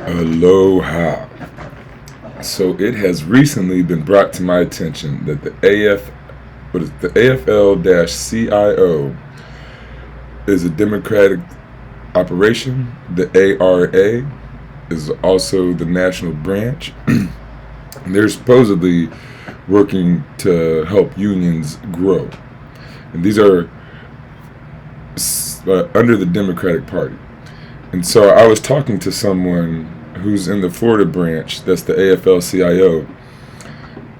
Aloha. So it has recently been brought to my attention that the AFL-CIO is a Democratic operation. The ARA is also the national branch. And they're supposedly working to help unions grow. And these are under the Democratic Party. And so I was talking to someone who's in the Florida branch, that's the AFL-CIO,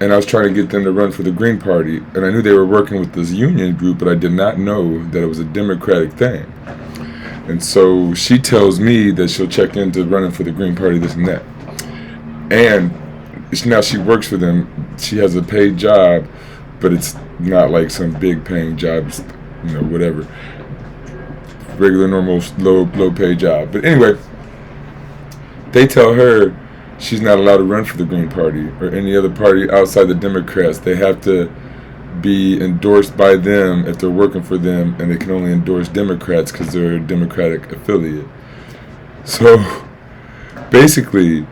and I was trying to get them to run for the Green Party, and I knew they were working with this union group, but I did not know that it was a Democratic thing. And so she tells me that she'll check into running for the Green Party, this and that. And now she works for them. She has a paid job, but it's not like some big paying job, it's, whatever. Regular, normal, low paid job. But anyway, they tell her she's not allowed to run for the Green Party or any other party outside the Democrats. They have to be endorsed by them if they're working for them, and they can only endorse Democrats because they're a Democratic affiliate. So basically,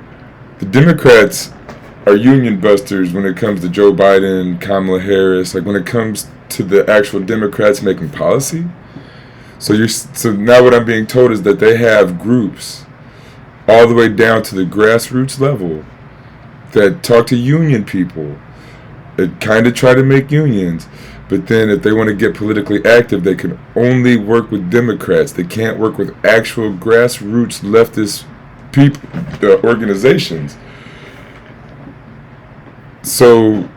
the Democrats are union busters when it comes to Joe Biden, Kamala Harris, like when it comes to the actual Democrats making policy. So now what I'm being told is that they have groups all the way down to the grassroots level that talk to union people, that kind of try to make unions, but then if they want to get politically active, they can only work with Democrats. They can't work with actual grassroots leftist people, organizations. So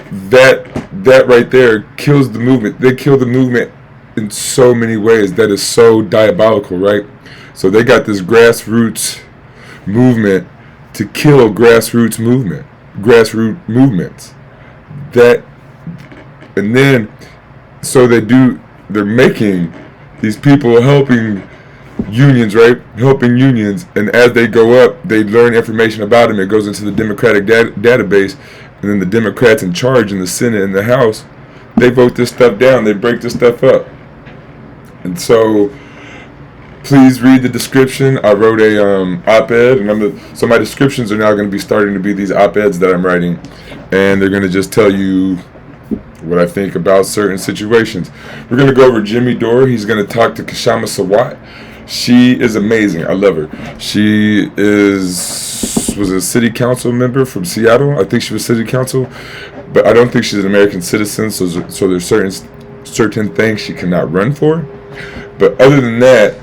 that right there kills the movement. They kill the movement in so many ways. That is so diabolical, right? So they got this grassroots movement to kill grassroots movements. And then, so they're making these people helping unions, right? Helping unions, and as they go up, they learn information about them. It goes into the Democratic database, and then the Democrats in charge in the Senate and the House, they vote this stuff down. They break this stuff up. And so, please read the description. I wrote a op-ed, and so my descriptions are now going to be starting to be these op-eds that I'm writing, and they're going to just tell you what I think about certain situations. We're going to go over Jimmy Dore. He's going to talk to Kshama Sawat. She is amazing. I love her. She was a city council member from Seattle. I think she was city council, but I don't think she's an American citizen, so there's certain things she cannot run for. But other than that,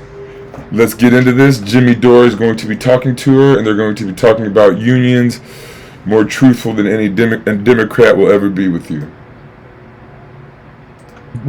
let's get into this. Jimmy Dore is going to be talking to her, and they're going to be talking about unions, more truthful than any Democrat will ever be with you.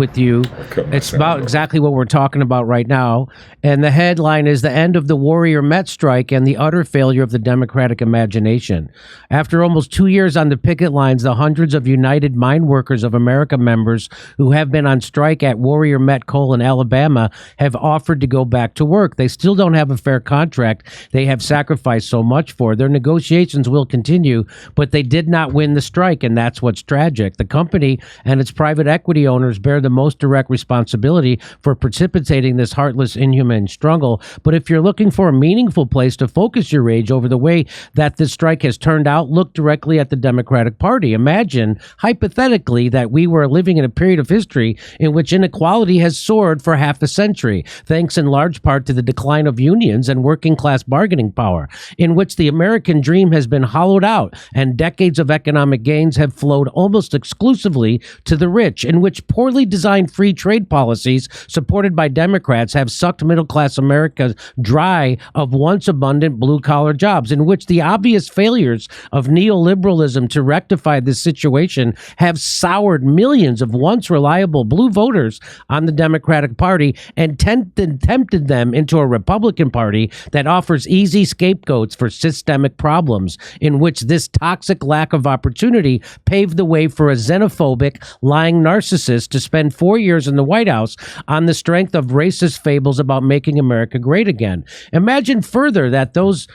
It's about exactly what we're talking about right now. And the headline is "The End of the Warrior Met Strike and the Utter Failure of the Democratic Imagination." After almost 2 years on the picket lines, the hundreds of United Mine Workers of America members who have been on strike at Warrior Met Coal in Alabama have offered to go back to work. They still don't have a fair contract they have sacrificed so much for. Their negotiations will continue, but they did not win the strike, and that's what's tragic. The company and its private equity owners bear the most direct responsibility for precipitating this heartless, inhuman struggle. But if you're looking for a meaningful place to focus your rage over the way that this strike has turned out, look directly at the Democratic Party. Imagine, hypothetically, that we were living in a period of history in which inequality has soared for half a century, thanks in large part to the decline of unions and working class bargaining power, in which the American dream has been hollowed out and decades of economic gains have flowed almost exclusively to the rich, in which poorly designed free trade policies supported by Democrats have sucked middle-class America dry of once abundant blue-collar jobs, in which the obvious failures of neoliberalism to rectify this situation have soured millions of once reliable blue voters on the Democratic Party and tempted them into a Republican Party that offers easy scapegoats for systemic problems, in which this toxic lack of opportunity paved the way for a xenophobic, lying narcissist to spend 4 years in the White House on the strength of racist fables about making America great again. Imagine further that those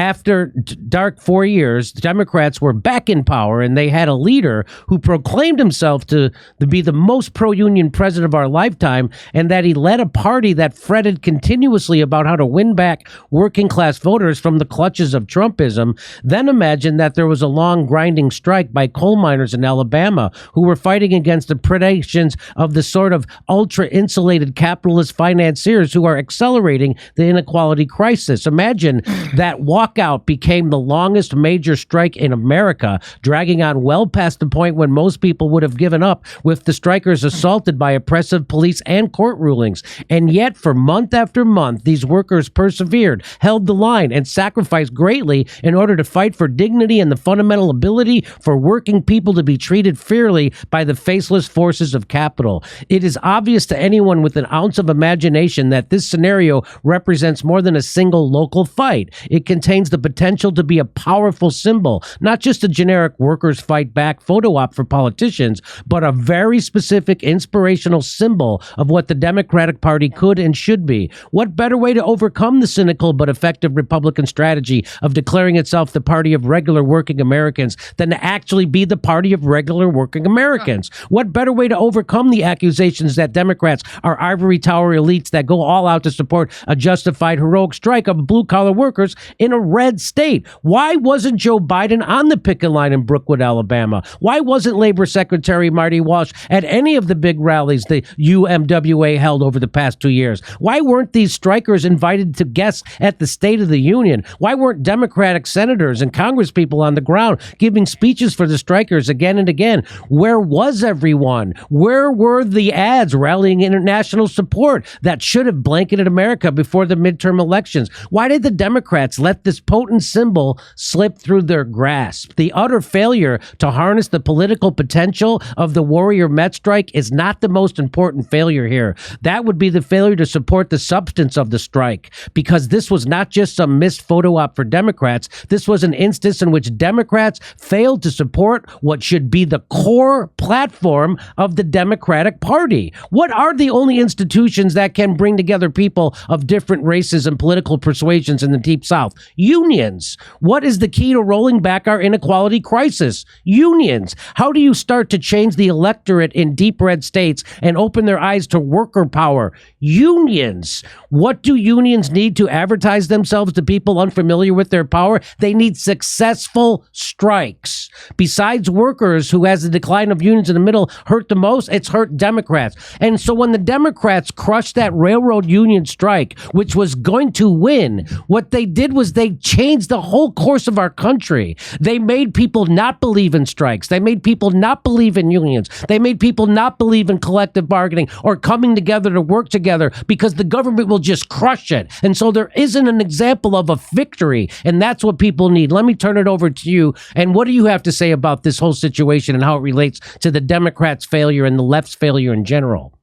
after dark 4 years, the Democrats were back in power, and they had a leader who proclaimed himself to be the most pro-union president of our lifetime, and that he led a party that fretted continuously about how to win back working class voters from the clutches of Trumpism. Then imagine that there was a long grinding strike by coal miners in Alabama who were fighting against the predations of the sort of ultra-insulated capitalist financiers who are accelerating the inequality crisis. Imagine that walkout became the longest major strike in America, dragging on well past the point when most people would have given up, with the strikers assaulted by oppressive police and court rulings. And yet, for month after month, these workers persevered, held the line, and sacrificed greatly in order to fight for dignity and the fundamental ability for working people to be treated fairly by the faceless forces of capital. It is obvious to anyone with an ounce of imagination that this scenario represents more than a single local fight. It contains the potential to be a powerful symbol, not just a generic workers fight back photo op for politicians, but a very specific inspirational symbol of what the Democratic Party could and should be. What better way to overcome the cynical but effective Republican strategy of declaring itself the party of regular working Americans than to actually be the party of regular working Americans? What better way to overcome the accusations that Democrats are ivory tower elites that go all out to support a justified heroic strike of blue-collar workers in a red state? Why wasn't Joe Biden on the picket line in Brookwood, Alabama? Why wasn't Labor Secretary Marty Walsh at any of the big rallies the UMWA held over the past 2 years? Why weren't these strikers invited to guests at the State of the Union? Why weren't Democratic senators and congresspeople on the ground giving speeches for the strikers again and again? Where was everyone? Where were the ads rallying international support that should have blanketed America before the midterm elections? Why did the Democrats let this potent symbol slip through their grasp? The utter failure to harness the political potential of the Warrior Met strike is not the most important failure here. That would be the failure to support the substance of the strike, because this was not just some missed photo op for Democrats. This was an instance in which Democrats failed to support what should be the core platform of the Democratic Party. What are the only institutions that can bring together people of different races and political persuasions in the Deep South? Unions. What is the key to rolling back our inequality crisis? Unions. How do you start to change the electorate in deep red states and open their eyes to worker power? Unions. What do unions need to advertise themselves to people unfamiliar with their power? They need successful strikes. Besides workers, who has the decline of unions in the middle hurt the most, it's hurt Democrats. And so when the Democrats crushed that railroad union strike, which was going to win, what they did was they changed the whole course of our country. They made people not believe in strikes. They made people not believe in unions. They made people not believe in collective bargaining or coming together to work together, because the government will just crush it. And so there isn't an example of a victory, and that's what people need. Let me turn it over to you. And what do you have to say about this whole situation and how it relates to the Democrats' failure and the left's failure in general?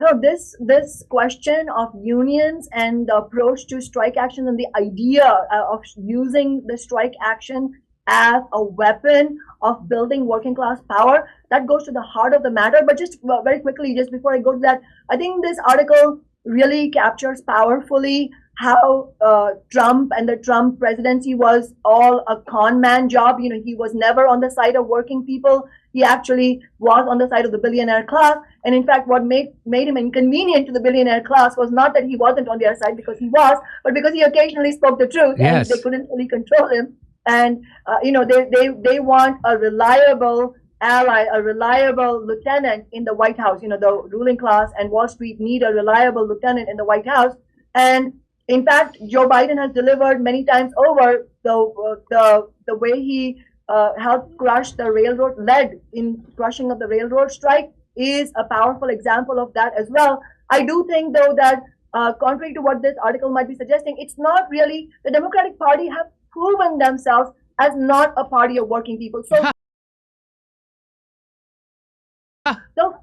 No, this question of unions and the approach to strike action and the idea of using the strike action as a weapon of building working class power, that goes to the heart of the matter. But just very quickly, just before I go to that, I think this article really captures powerfully how Trump and the Trump presidency was all a con man job. You know, he was never on the side of working people. He actually was on the side of the billionaire class. And in fact, what made him inconvenient to the billionaire class was not that he wasn't on their side, because he was, but because he occasionally spoke the truth. Yes. And they couldn't fully control him. And, they want a reliable ally, a reliable lieutenant in the White House. You know, the ruling class and Wall Street need a reliable lieutenant in the White House. And in fact, Joe Biden has delivered many times over the way he helped crush the railroad, led in crushing of the railroad strike, is a powerful example of that as well. I do think, though, that contrary to what this article might be suggesting, it's not really, the Democratic Party have proven themselves as not a party of working people. So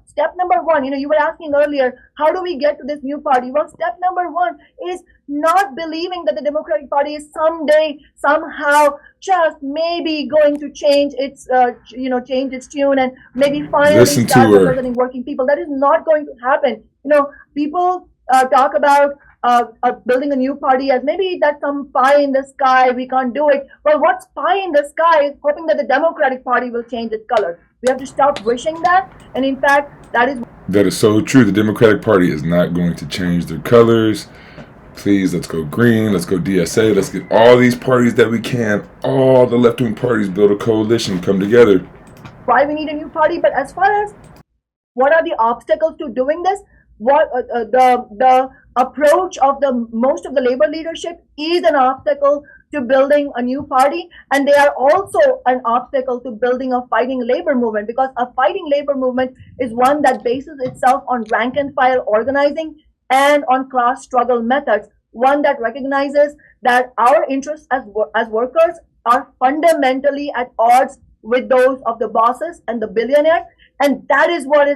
step number one, you were asking earlier, how do we get to this new party? Well, step number one is not believing that the Democratic Party is someday, somehow, just maybe going to change its, change its tune and maybe finally start representing working people. That is not going to happen. People talk about building a new party as maybe that's some pie in the sky, we can't do it. Well, what's pie in the sky is hoping that the Democratic Party will change its color. We have to stop wishing that. And in fact, that is so true. The Democratic Party is not going to change their colors. Please, let's go green, let's go DSA, let's get all these parties that we can, all the left-wing parties build a coalition, come together. Why we need a new party, but as far as what are the obstacles to doing this, what the approach of the most of the labor leadership is an obstacle to building a new party, and they are also an obstacle to building a fighting labor movement, because a fighting labor movement is one that bases itself on rank and file organizing and on class struggle methods, one that recognizes that our interests as workers are fundamentally at odds with those of the bosses and the billionaires, and that is what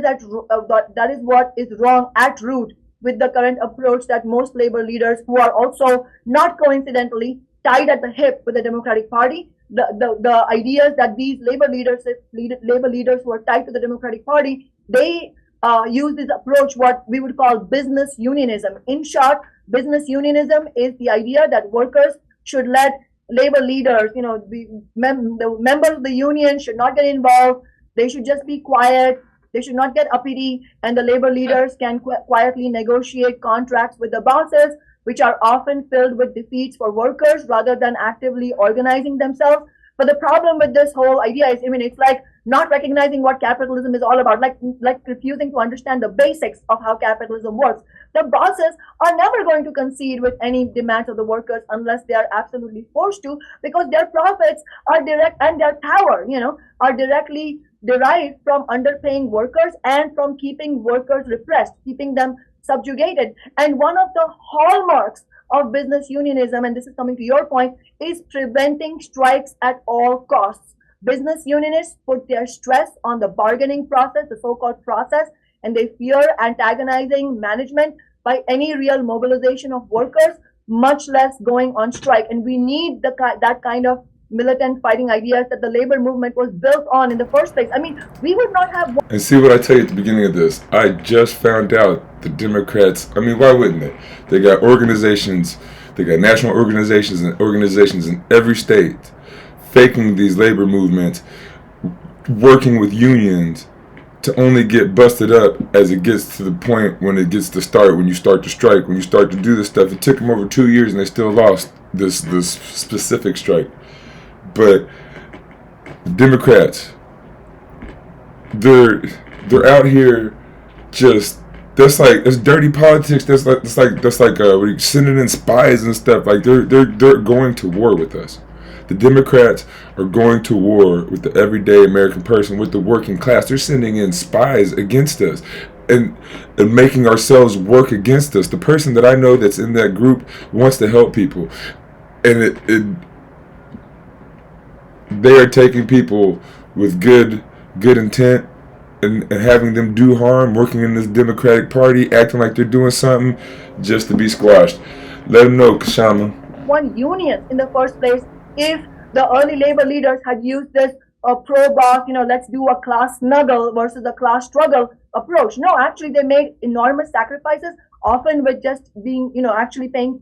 is wrong at root with the current approach that most labor leaders, who are also not coincidentally tied at the hip with the Democratic Party, the ideas that these labor leaders who are tied to the Democratic Party, they use this approach, what we would call business unionism. In short, business unionism is the idea that workers should let labor leaders, the members of the union should not get involved. They should just be quiet. They should not get uppity, and the labor leaders can quietly negotiate contracts with the bosses, which are often filled with defeats for workers rather than actively organizing themselves. But the problem with this whole idea is, it's like not recognizing what capitalism is all about, like refusing to understand the basics of how capitalism works. The bosses are never going to concede with any demands of the workers unless they are absolutely forced to, because their profits are direct, and their power, are directly derived from underpaying workers and from keeping workers repressed, keeping them subjugated. And one of the hallmarks of business unionism, and this is coming to your point, is preventing strikes at all costs. Business unionists put their stress on the bargaining process, the so-called process, and they fear antagonizing management by any real mobilization of workers, much less going on strike. And we need that kind of militant fighting ideas that the labor movement was built on in the first place. We would not have... And see what I tell you at the beginning of this, I just found out the Democrats, why wouldn't they? They got organizations, they got national organizations and organizations in every state faking these labor movements, working with unions to only get busted up as it gets to the point when it gets to start, when you start to strike, when you start to do this stuff. It took them over 2 years and they still lost this specific strike. But the Democrats, they're out here just, it's dirty politics. That's like we're sending in spies and stuff. Like they're going to war with us. The Democrats are going to war with the everyday American person, with the working class. They're sending in spies against us and making ourselves work against us. The person that I know that's in that group wants to help people, and they are taking people with good intent and having them do harm, working in this Democratic Party, acting like they're doing something just to be squashed. Let them know, Kashama. One union in the first place, if the early labor leaders had used this pro-boss, let's do a class snuggle versus a class struggle approach. No, actually they made enormous sacrifices, often with just being, actually paying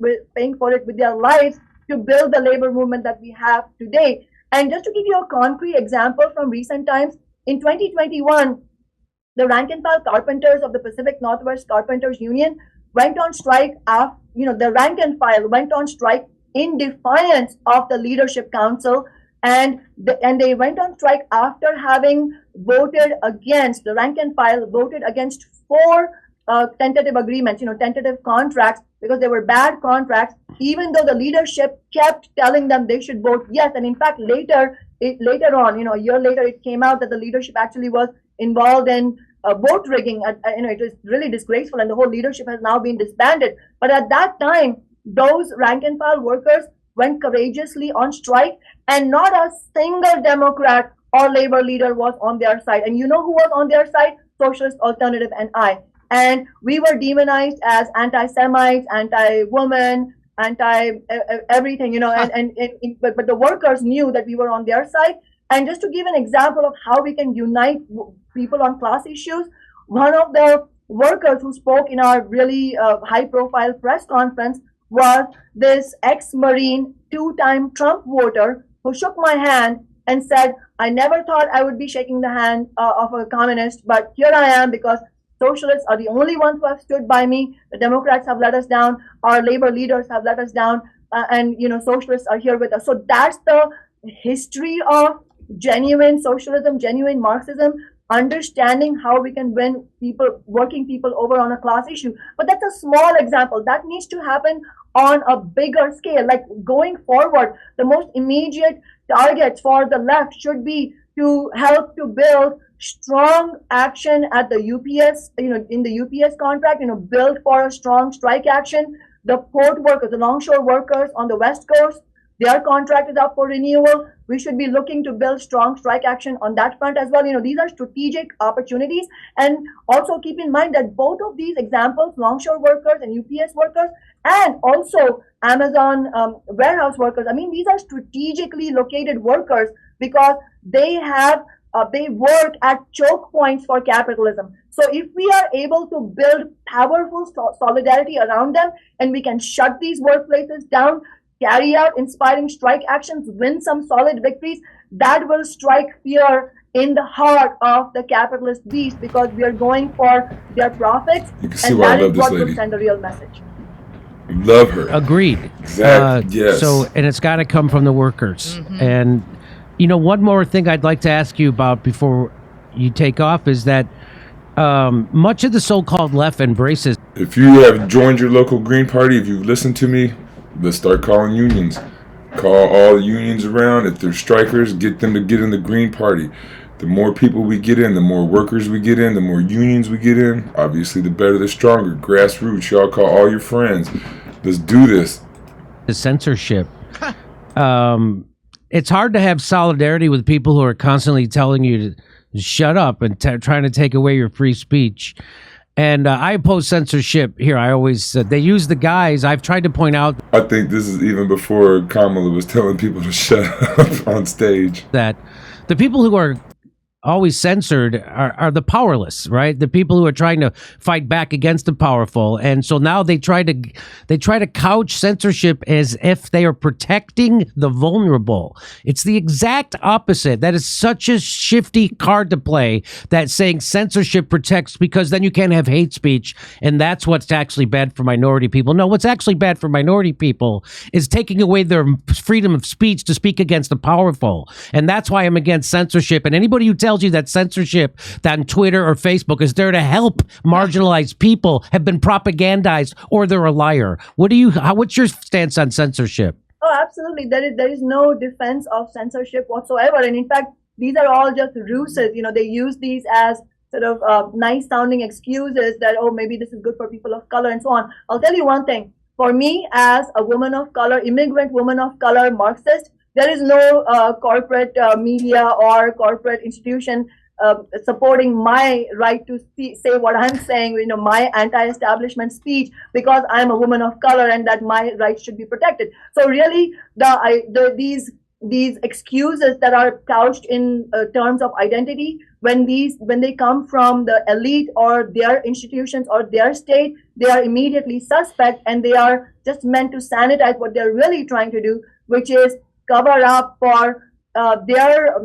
for it with their lives to build the labor movement that we have today. And just to give you a concrete example from recent times, in 2021, the rank and file carpenters of the Pacific Northwest Carpenters Union went on strike. The rank and file went on strike in defiance of the Leadership Council, and they went on strike after having voted against, the rank and file voted against 4 tentative agreements, tentative contracts, because they were bad contracts, even though the leadership kept telling them they should vote yes. And in fact, later on, a year later, it came out that the leadership actually was involved in vote rigging. It was really disgraceful, and the whole leadership has now been disbanded. But at that time, those rank and file workers went courageously on strike, and not a single Democrat or labor leader was on their side. And you know who was on their side? Socialist Alternative and I. And we were demonized as anti-Semites, anti-woman, anti-everything, but the workers knew that we were on their side. And just to give an example of how we can unite people on class issues, one of the workers who spoke in our really high-profile press conference was this ex-Marine, two-time Trump voter who shook my hand and said, I never thought I would be shaking the hand of a communist, but here I am because socialists are the only ones who have stood by me. The Democrats have let us down. Our labor leaders have let us down. And, socialists are here with us. So that's the history of genuine socialism, genuine Marxism, understanding how we can win working people over on a class issue. But that's a small example. That needs to happen on a bigger scale. Like going forward, the most immediate targets for the left should be to help to build strong action at the UPS, in the UPS contract, build for a strong strike action. The port workers, the longshore workers on the West Coast, their contract is up for renewal. We should be looking to build strong strike action on that front as well. These are strategic opportunities. And also keep in mind that both of these examples, longshore workers and UPS workers, and also Amazon warehouse workers, these are strategically located workers because they work at choke points for capitalism. So if we are able to build powerful solidarity around them and we can shut these workplaces down, carry out inspiring strike actions, win some solid victories, that will strike fear in the heart of the capitalist beast because we are going for their profits. You can see why I love this lady. Will send a real message. Love her. Agreed. Exactly. Yes. And it's got to come from the workers. Mm-hmm. And one more thing I'd like to ask you about before you take off is that much of the so-called left embraces. If you have joined your local Green Party, if you've listened to me, let's start calling unions. Call all the unions around. If they're strikers, get them to get in the Green Party. The more people we get in, the more workers we get in, the more unions we get in, obviously the better, the stronger. Grassroots, y'all call all your friends. Let's do this. The censorship. It's hard to have solidarity with people who are constantly telling you to shut up and trying to take away your free speech. And I oppose censorship here. I always they use the guise. I've tried to point out. I think this is even before Kamala was telling people to shut up on stage. That the people who are always censored are the powerless, right? The people who are trying to fight back against the powerful. And so now they try to couch censorship as if they are protecting the vulnerable. It's the exact opposite. That is such a shifty card to play, that saying censorship protects because then you can't have hate speech. And that's what's actually bad for minority people. No, what's actually bad for minority people is taking away their freedom of speech to speak against the powerful. And that's why I'm against censorship. And anybody who tells you that censorship on Twitter or Facebook is there to help marginalized people have been propagandized or they're a liar. What's your stance on censorship? Oh, absolutely. There is no defense of censorship whatsoever. And in fact, these are all just ruses. They use these as sort of nice sounding excuses that, oh, maybe this is good for people of color and so on. I'll tell you one thing. For me, as a woman of color, immigrant woman of color, Marxist, there is no corporate media or corporate institution supporting my right to say what I'm saying, my anti-establishment speech, because I'm a woman of color and that my rights should be protected. So really, these excuses that are couched in terms of identity, when they come from the elite or their institutions or their state, they are immediately suspect, and they are just meant to sanitize what they're really trying to do, which is cover up for their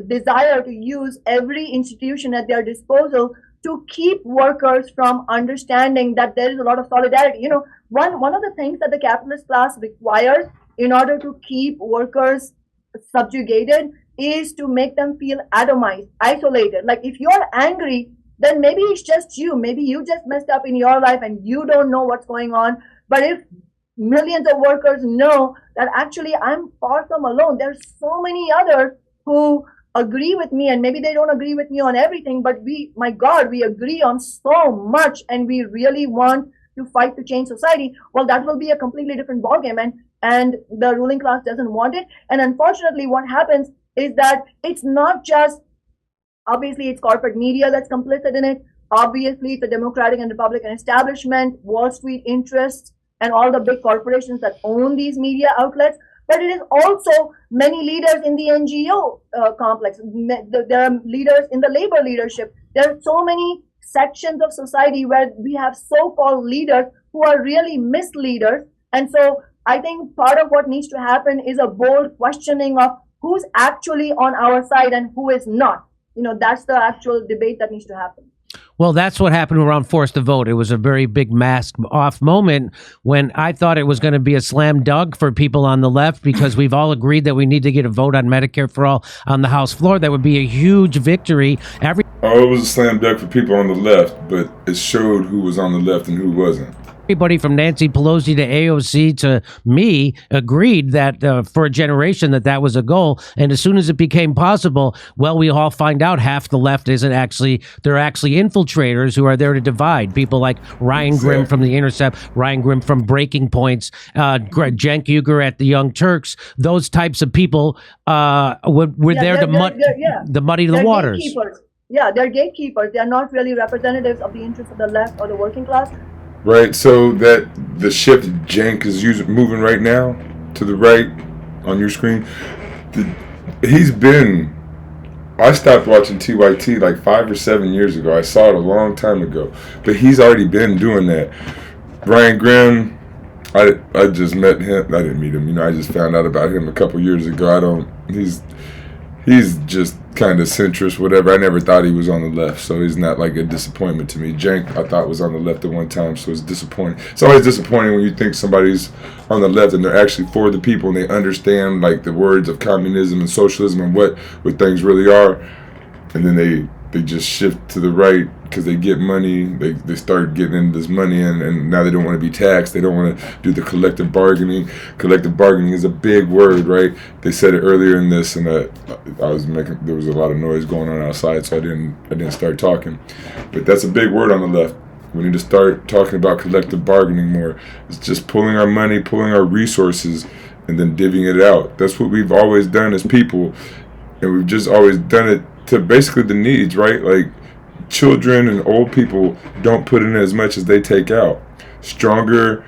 desire to use every institution at their disposal to keep workers from understanding that there is a lot of solidarity. One of the things that the capitalist class requires in order to keep workers subjugated is to make them feel atomized, isolated. Like if you're angry, then maybe it's just you. Maybe you just messed up in your life and you don't know what's going on. But if millions of workers know that actually I'm far from alone, there's so many others who agree with me, and maybe they don't agree with me on everything, but we agree on so much, and we really want to fight to change society. Well, that will be a completely different ballgame, and the ruling class doesn't want it. And unfortunately, what happens is that it's not just, obviously it's corporate media that's complicit in it. Obviously, it's the Democratic and Republican establishment, Wall Street interests, and all the big corporations that own these media outlets. But it is also many leaders in the NGO complex. There are leaders in the labor leadership. There are so many sections of society where we have so-called leaders who are really misleaders. And so I think part of what needs to happen is a bold questioning of who's actually on our side and who is not. That's the actual debate that needs to happen. Well, that's what happened around Forced to Vote. It was a very big mask off moment when I thought it was going to be a slam dunk for people on the left, because we've all agreed that we need to get a vote on Medicare for all on the House floor. That would be a huge victory. It was a slam dunk for people on the left, but it showed who was on the left and who wasn't. Everybody from Nancy Pelosi to AOC to me agreed that for a generation that was a goal. And as soon as it became possible, well, we all find out half the left isn't actually, they're actually infiltrators who are there to divide. People like Ryan Grimm from The Intercept, Ryan Grimm from Breaking Points, Cenk Uygur at the Young Turks. Those types of people were there to muddy the waters. Gatekeepers. Yeah, they're gatekeepers. They're not really representatives of the interests of the left or the working class. Right, so that the shift Cenk is moving right now to the right on your screen, I stopped watching TYT like 5 or 7 years ago. I saw it a long time ago, but he's already been doing that. Ryan Grimm, I just met him. I didn't meet him, I just found out about him a couple years ago. He's just kind of centrist, whatever. I never thought he was on the left, so he's not like a disappointment to me. Cenk, I thought was on the left at one time, so it's disappointing. It's always disappointing when you think somebody's on the left and they're actually for the people and they understand like the words of communism and socialism and what things really are, and then they just shift to the right because they get money. They start getting into this money, and now they don't want to be taxed. They don't want to do the collective bargaining. Collective bargaining is a big word, right? They said it earlier in this, and there was a lot of noise going on outside, so I didn't start talking. But that's a big word on the left. We need to start talking about collective bargaining more. It's just pulling our money, pulling our resources, and then divvying it out. That's what we've always done as people, and we've just always done it to basically the needs, right? Like children and old people don't put in as much as they take out. Stronger,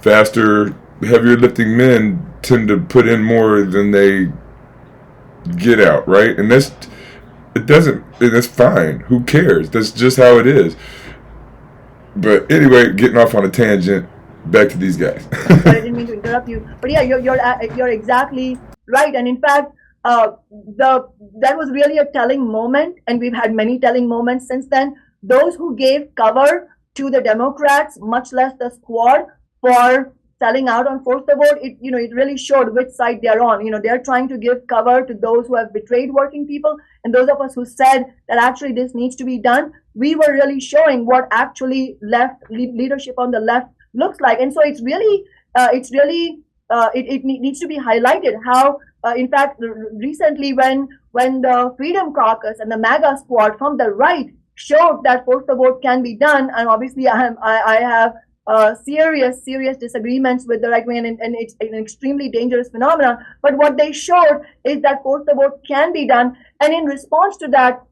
faster, heavier lifting men tend to put in more than they get out, right? And that's fine. Who cares? That's just how it is. But anyway, getting off on a tangent, back to these guys. I didn't mean to interrupt you, but yeah, you're exactly right. And in fact, that was really a telling moment, and we've had many telling moments since then. Those who gave cover to the Democrats, much less the squad, for selling out on Forced to Vote, it really showed which side they're on. They're trying to give cover to those who have betrayed working people, and those of us who said that actually this needs to be done. We were really showing what actually leadership on the left looks like, and so it needs to be highlighted how. In fact, recently when the Freedom Caucus and the MAGA squad from the right showed that Forced to Vote can be done, and obviously I have serious disagreements with the right wing, and it's an extremely dangerous phenomenon. But what they showed is that Forced to Vote can be done, and in response to that,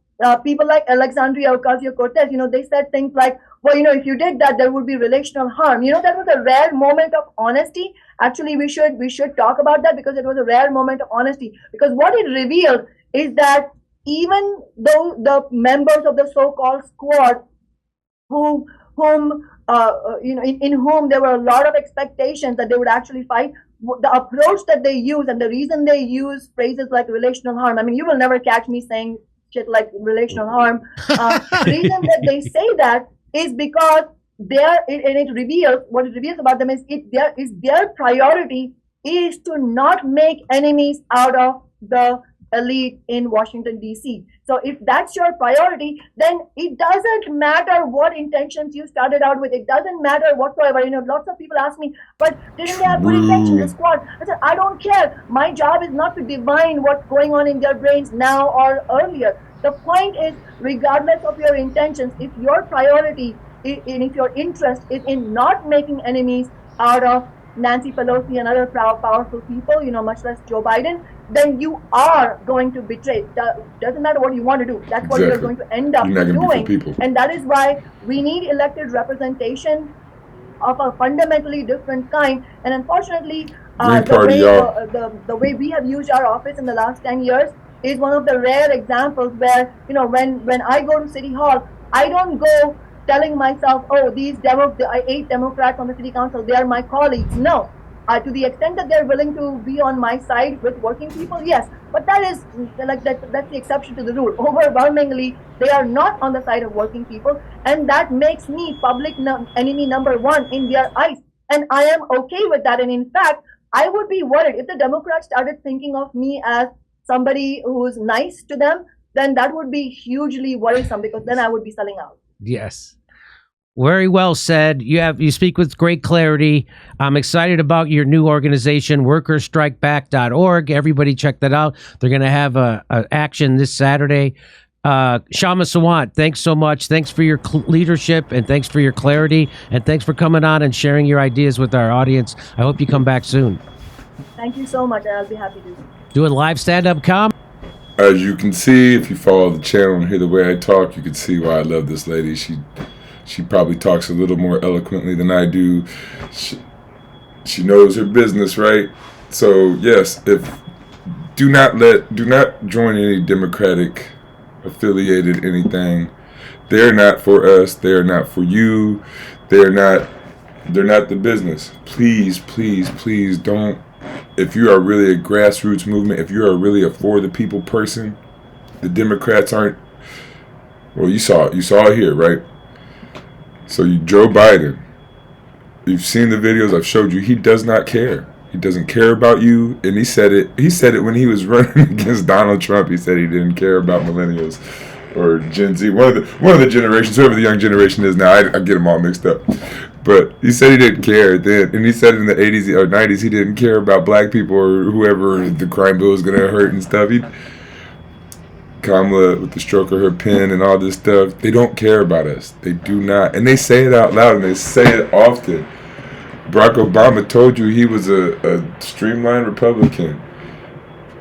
people like Alexandria Ocasio-Cortez, they said things like, well, if you did that, there would be relational harm. That was a rare moment of honesty. Actually, we should talk about that, because it was a rare moment of honesty. Because what it revealed is that even though the members of the so-called squad, in whom there were a lot of expectations that they would actually fight, the approach that they use and the reason they use phrases like relational harm. I mean, you will never catch me saying shit like relational harm. The reason that they say that is because it reveals about them is their priority is to not make enemies out of the elite in Washington, D.C. So if that's your priority, then it doesn't matter what intentions you started out with. It doesn't matter whatsoever. Lots of people ask me, but didn't they have good intentions, the squad? I said, I don't care. My job is not to divine what's going on in their brains now or earlier. The point is, regardless of your intentions, if your priority and if your interest is in not making enemies out of Nancy Pelosi and other powerful people, much less Joe Biden, then you are going to betray. Doesn't matter what you want to do. That's what you're going to end up doing. And that is why we need elected representation of a fundamentally different kind. And unfortunately, the way we have used our office in the last 10 years is one of the rare examples where, when I go to City Hall, I don't go telling myself, oh, these 8 Democrats on the city council, they are my colleagues. No. To the extent that they're willing to be on my side with working people, yes. But that is that's the exception to the rule. Overwhelmingly, they are not on the side of working people, and that makes me public enemy number 1 in their eyes. And I am okay with that. And in fact, I would be worried if the Democrats started thinking of me as somebody who's nice to them, then that would be hugely worrisome, because then I would be selling out. Yes. Very well said. You speak with great clarity. I'm excited about your new organization, workersstrikeback.org. Everybody check that out. They're going to have a action this Saturday. Shama Sawant, thanks so much. Thanks for your leadership, and thanks for your clarity, and thanks for coming on and sharing your ideas with our audience. I hope you come back soon. Thank you so much. I'll be happy to. Doing live stand-up comedy. As you can see, if you follow the channel and hear the way I talk, you can see why I love this lady. She probably talks a little more eloquently than I do. She knows her business, right? So yes, do not join any Democratic affiliated anything. They're not for us. They're not for you. They're not the business. Please, please, please don't. If you are really a grassroots movement, if you are really a for the people person, the Democrats aren't. Well, you saw it here, right? So Joe Biden, you've seen the videos I've showed you. He does not care. He doesn't care about you. And he said it when he was running against Donald Trump. He said he didn't care about millennials or Gen Z. One of the generations, whoever the young generation is now. I get them all mixed up. But he said he didn't care then. And he said in the 80s or 90s he didn't care about black people or whoever the crime bill was going to hurt and stuff. Kamala with the stroke of her pen and all this stuff, they don't care about us. They do not. And they say it out loud, and they say it often. Barack Obama told you he was a streamlined Republican.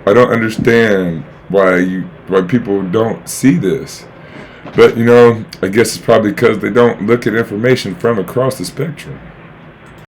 I don't understand why people don't see this. But, I guess it's probably because they don't look at information from across the spectrum.